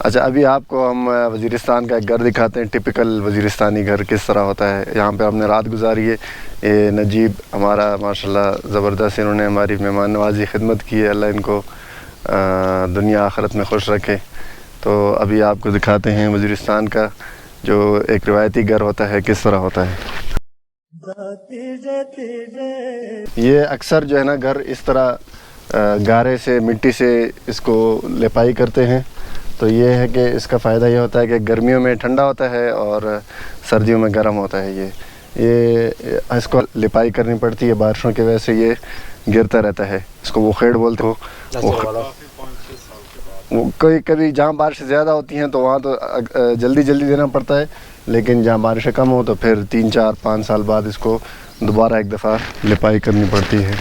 اچھا، ابھی آپ کو ہم وزیرستان کا ایک گھر دکھاتے ہیں، ٹپیکل وزیرستانی گھر کس طرح ہوتا ہے۔ یہاں پہ ہم نے رات گزاری ہے۔ یہ نجیب ہمارا ماشاءاللہ زبردست، انہوں نے ہماری مہمان نوازی خدمت کی ہے، اللہ ان کو دنیا آخرت میں خوش رکھے۔ تو ابھی آپ کو دکھاتے ہیں وزیرستان کا جو ایک روایتی گھر ہوتا ہے کس طرح ہوتا ہے۔ یہ اکثر جو ہے نا گھر اس طرح گارے سے، مٹی سے اس کو لپائی کرتے ہیں۔ تو یہ ہے کہ اس کا فائدہ یہ ہوتا ہے کہ گرمیوں میں ٹھنڈا ہوتا ہے اور سردیوں میں گرم ہوتا ہے۔ یہ اس کو لپائی کرنی پڑتی ہے، بارشوں کی وجہ سے یہ گرتا رہتا ہے۔ اس کو وہ خیڑ بولتے ہو۔ کوئی کبھی جہاں بارش زیادہ ہوتی ہیں تو وہاں تو جلدی دینا پڑتا ہے، لیکن جہاں بارشیں کم ہو تو پھر 3 4 5 سال بعد اس کو دوبارہ ایک دفعہ لپائی کرنی پڑتی ہے۔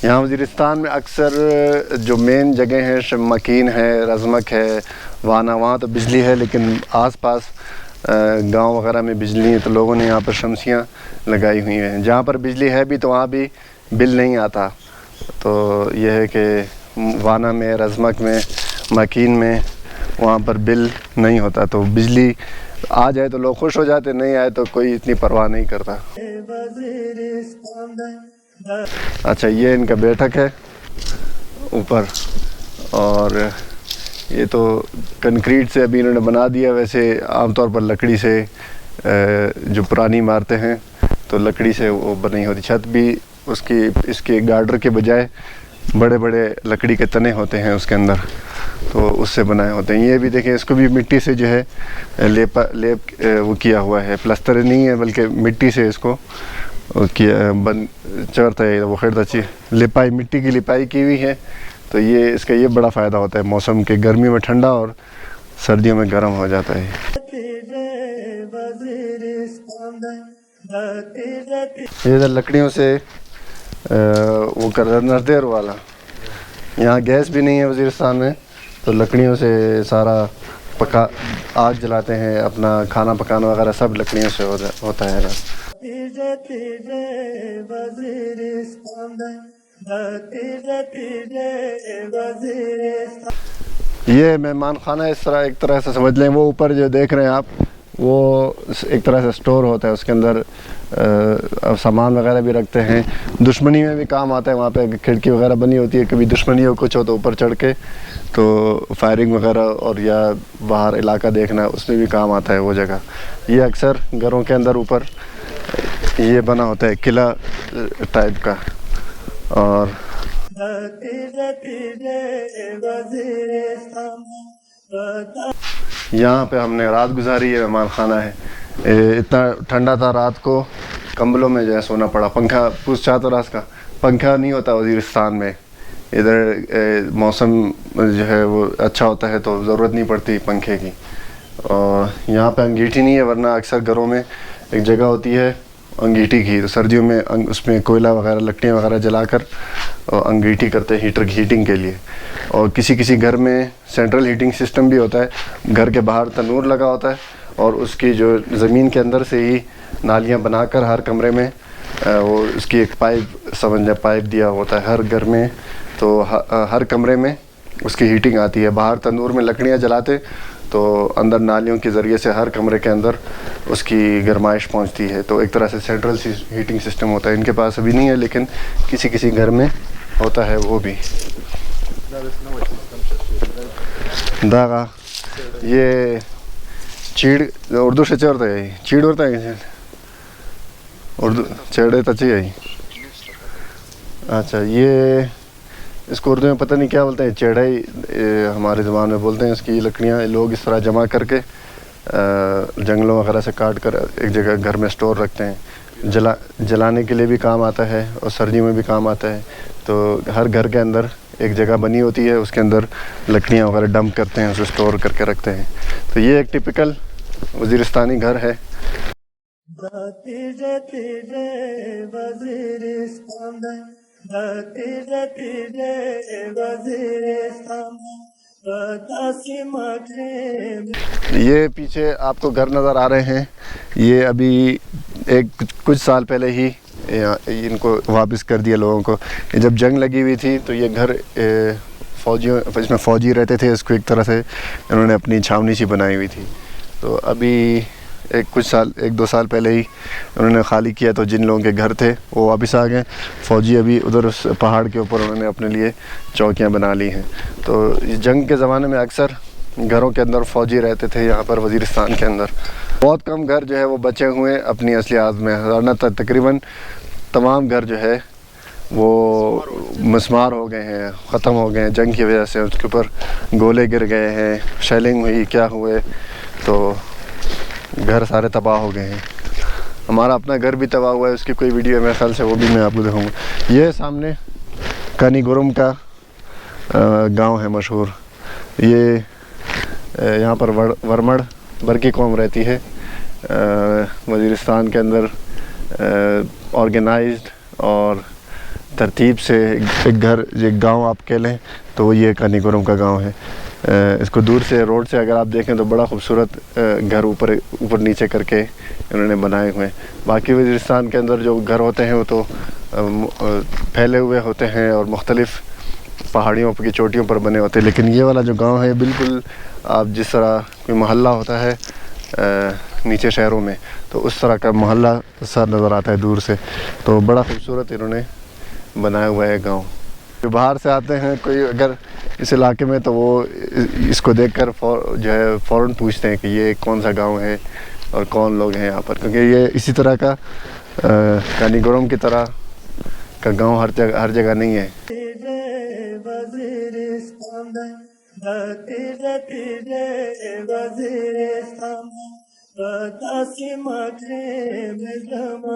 یہاں وزیرستان میں اکثر جو مین جگہ ہیں، مکین ہے، رزمک ہے، وانا، وہاں تو بجلی ہے، لیکن آس پاس گاؤں وغیرہ میں بجلی نہیں ہے، تو لوگوں نے یہاں پر شمسیاں لگائی ہوئی ہیں۔ جہاں پر بجلی ہے بھی تو وہاں بھی بل نہیں آتا۔ تو یہ ہے کہ وانا میں، رزمک میں، مکین میں وہاں پر بل نہیں ہوتا، تو بجلی آ جائے تو لوگ خوش ہو جاتے، نہیں آئے تو کوئی اتنی پرواہ نہیں کرتا۔ اچھا، یہ ان کا بیٹھک ہے اوپر، اور یہ تو کنکریٹ سے ابھی انہوں نے بنا دیا، ویسے عام طور پر لکڑی سے جو پرانی عمارتیں ہیں تو لکڑی سے وہ بنی ہوتی۔ چھت بھی اس کے گارڈر کے بجائے بڑے بڑے لکڑی کے تنے ہوتے ہیں اس کے اندر، تو اس سے بنائے ہوتے ہیں۔ یہ بھی دیکھیں، اس کو بھی مٹی سے جو ہے لیپ وہ کیا ہوا ہے، پلستر نہیں ہے بلکہ مٹی سے اس کو چڑھتا ہے، وہ خیرتا چی لپائی، مٹی کی لپائی کی ہوئی ہے۔ تو یہ اس کا یہ بڑا فائدہ ہوتا ہے موسم کے، گرمیوں میں ٹھنڈا اور سردیوں میں گرم ہو جاتا ہے۔ یہ ادھر لکڑیوں سے وہ نردیر والا، یہاں گیس بھی نہیں ہے وزیرستان میں، تو لکڑیوں سے سارا آگ جلاتے ہیں، اپنا کھانا پکانا وغیرہ سب لکڑیوں سے ہوتا ہے۔ یہ مہمان خانہ اس طرح ایک طرح سے سمجھ لیں، وہ اوپر جو دیکھ رہے ہیں آپ، وہ ایک طرح سے سٹور ہوتا ہے، اس کے اندر سامان وغیرہ بھی رکھتے ہیں۔ دشمنی میں بھی کام آتا ہے، وہاں پہ کھڑکی وغیرہ بنی ہوتی ہے، کبھی دشمنی ہو کچھ ہو تو اوپر چڑھ کے تو فائرنگ وغیرہ اور یا باہر علاقہ دیکھنا، اس میں بھی کام آتا ہے وہ جگہ۔ یہ اکثر گھروں کے اندر اوپر یہ بنا ہوتا ہے قلعہ ٹائپ کا۔ اور یہاں پہ ہم نے رات گزاری ہے، مہمان خانہ ہے۔ اتنا ٹھنڈا تھا رات کو، کمبلوں میں جو ہے سونا پڑا۔ پنکھا پوچھ چاہتا رہا، اس کا پنکھا نہیں ہوتا وزیرستان میں، ادھر موسم جو ہے وہ اچھا ہوتا ہے تو ضرورت نہیں پڑتی پنکھے کی۔ اور یہاں پہ انگیٹھی نہیں ہے، ورنہ اکثر گھروں میں ایک جگہ ہوتی ہے انگیٹھی کی، تو سردیوں میں اس میں کوئلہ وغیرہ، لکڑیاں وغیرہ جلا کر انگیٹھی کرتے ہیں ہیٹنگ کے لیے۔ اور کسی گھر میں سینٹرل ہیٹنگ سسٹم بھی ہوتا ہے، گھر کے باہر تنور لگا ہوتا ہے، اور اس کی جو زمین کے اندر سے ہی نالیاں بنا کر ہر کمرے میں وہ اس کی ایک پائپ دیا ہوتا ہے ہر گھر میں، تو ہر کمرے میں اس کی ہیٹنگ آتی ہے۔ باہر تندور میں لکڑیاں جلاتے تو اندر نالیوں کے ذریعے سے ہر کمرے کے اندر اس کی گرمائش پہنچتی ہے، تو ایک طرح سے سینٹرل ہیٹنگ سسٹم ہوتا ہے۔ ان کے پاس ابھی نہیں ہے، لیکن کسی گھر میں ہوتا ہے وہ بھی۔ داغا یہ چیڑ اردو سے چڑھتا ہے، چیڑ ہوتا ہے اردو چڑے تچی ہے۔ اچھا، یہ اس کو اردو میں پتہ نہیں کیا بولتے ہیں، چڑھائی ہماری زبان میں بولتے ہیں۔ اس کی لکڑیاں لوگ اس طرح جمع کر کے جنگلوں وغیرہ سے کاٹ کر ایک جگہ گھر میں سٹور رکھتے ہیں، جلانے کے لیے بھی کام آتا ہے اور سردیوں میں بھی کام آتا ہے۔ تو ہر گھر کے اندر ایک جگہ بنی ہوتی ہے، اس کے اندر لکڑیاں وغیرہ ڈمپ کرتے ہیں، اسے سٹور کر کے رکھتے ہیں۔ تو یہ ایک ٹپیکل وزیرستانی گھر ہے۔ یہ پیچھے آپ کو گھر نظر آ رہے ہیں، یہ ابھی کچھ سال پہلے ہی ان کو واپس کر دیا لوگوں کو. یہ جب جنگ لگی ہوئی تھی تو یہ گھر فوجیوں اس میں فوجی رہتے تھے, اس کو ایک طرح سے انہوں نے اپنی چھاونی سی بنائی ہوئی تھی. تو ابھی ایک دو سال پہلے ہی انہوں نے خالی کیا, تو جن لوگوں کے گھر تھے وہ واپس آ گئے. فوجی ابھی ادھر اس پہاڑ کے اوپر انہوں نے اپنے لیے چوکیاں بنا لی ہیں. تو جنگ کے زمانے میں اکثر گھروں کے اندر فوجی رہتے تھے یہاں پر وزیرستان کے اندر. بہت کم گھر جو ہے وہ بچے ہوئے اپنی اصلیات میں, ورنہ تقریباً تمام گھر جو ہے وہ مسمار ہو گئے ہیں, ختم ہو گئے ہیں جنگ کی وجہ سے. اس کے اوپر گولے گر گئے ہیں, شیلنگ ہوئی, کیا ہوئے, تو گھر سارے تباہ ہو گئے ہیں. ہمارا اپنا گھر بھی تباہ ہوا ہے, اس کی کوئی ویڈیو ہے میرے خیال سے, وہ بھی میں آپ کو دکھاؤں گا. یہ سامنے کانی گورم کا گاؤں ہے مشہور. یہ یہاں پر ورمڑ برکی قوم رہتی ہے وزیرستان کے اندر. آرگنائزڈ اور ترتیب سے ایک گاؤں آپ کہہ لیں تو وہ یہ کانی گورم کا گاؤں ہے. اس کو دور سے روڈ سے اگر آپ دیکھیں تو بڑا خوبصورت گھر اوپر نیچے کر کے انہوں نے بنائے ہوئے ہیں. باقی وزیرستان کے اندر جو گھر ہوتے ہیں وہ تو پھیلے ہوئے ہوتے ہیں اور مختلف پہاڑیوں کی چوٹیوں پر بنے ہوتے ہیں, لیکن یہ والا جو گاؤں ہے بالکل آپ جس طرح کوئی محلہ ہوتا ہے نیچے شہروں میں, تو اس طرح کا محلہ سا نظر آتا ہے دور سے. تو بڑا خوبصورت انہوں نے بنایا ہوا ہے گاؤں. جو باہر سے آتے ہیں کوئی اگر اس علاقے میں, تو وہ اس کو دیکھ کر جو ہے فوراً پوچھتے ہیں کہ یہ کون سا گاؤں ہے اور کون لوگ ہیں یہاں پر, کیونکہ یہ اسی طرح کا کانی گورم کی طرح کا گاؤں ہر جگہ نہیں ہے.